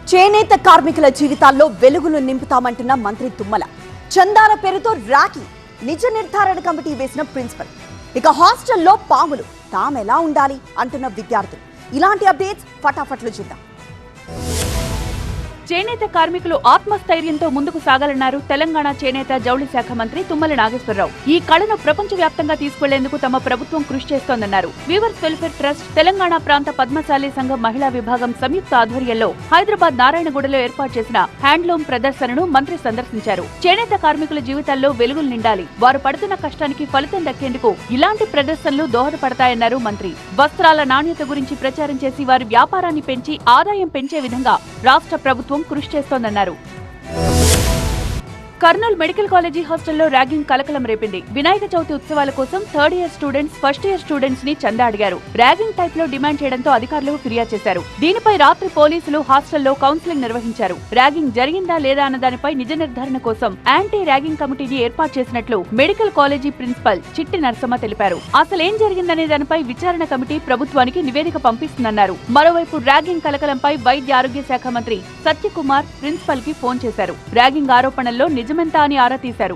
చేనేత కార్మికుల జీవితాల్లో వెలుగులు నింపుతామంటున్న మంత్రి తుమ్మల. చందాల పేరుతో రాఖీ, నిజ నిర్ధారణ కమిటీ వేసిన ప్రిన్సిపల్. ఇక హాస్టల్లో పాములు తామెలా ఉండాలి అంటున్న విద్యార్థులు. ఇలాంటి అప్డేట్స్ ఫటాఫట్లు చూద్దాం. చేనేత కార్మికులు ఆత్మస్థైర్యంతో ముందుకు సాగాలన్నారు తెలంగాణ చేనేత జౌళి శాఖ మంత్రి తుమ్మల నాగేశ్వరరావు. ఈ కళను ప్రపంచవ్యాప్తంగా తీసుకెళ్లేందుకు తమ ప్రభుత్వం కృషి చేస్తోందన్నారు. వీవర్స్ వెల్ఫేర్ ట్రస్ట్, తెలంగాణ ప్రాంత పద్మశాలి సంఘం మహిళా విభాగం సంయుక్త ఆధ్వర్యంలో హైదరాబాద్ నారాయణగూడలో ఏర్పాటు చేసిన హ్యాండ్లూమ్ ప్రదర్శనను మంత్రి సందర్శించారు. చేనేత కార్మికుల జీవితాల్లో వెలుగులు నిండాలి, వారు పడుతున్న కష్టానికి ఫలితం దక్కేందుకు ఇలాంటి ప్రదర్శనలు దోహదపడతాయన్నారు మంత్రి. వస్త్రాల నాణ్యత గురించి ప్రచారం చేసి వారి వ్యాపారాన్ని పెంచి ఆదాయం పెంచే విధంగా రాష్ట్ర ప్రభుత్వం కృషి చేస్తోందన్నారు. కర్నూలు మెడికల్ కాలేజీ హాస్టల్లో ర్యాగింగ్ కలకలం రేపింది. వినాయక చవితి ఉత్సవాల కోసం third year students, first year students ని చందా అడిగారు. ర్యాగింగ్ టైప్ లో డిమాండ్ చేయడంతో అధికారులు ఫిర్యాదు చేశారు. దీనిపై రాత్రి పోలీసులు హాస్టల్లో కౌన్సిలింగ్ నిర్వహించారు. ర్యాగింగ్ జరిగిందా లేదా అన్న దానిపై నిజ నిర్ధారణ కోసం యాంటీ ర్యాగింగ్ కమిటీని ఏర్పాటు చేసినట్లు మెడికల్ కాలేజీ ప్రిన్సిపల్ చిట్టి నరసమ్మ తెలిపారు. అసలేం జరిగిందనే దానిపై విచారణ కమిటీ ప్రభుత్వానికి నివేదిక పంపిస్తుందన్నారు. మరోవైపు ర్యాగింగ్ కలకలంపై వైద్య ఆరోగ్య శాఖ మంత్రి సత్యకుమార్ ప్రిన్సిపల్ కి ఫోన్ చేశారు. ర్యాగింగ్ ఆరోపణల్లో నిజమెంత అని ఆరా తీశారు.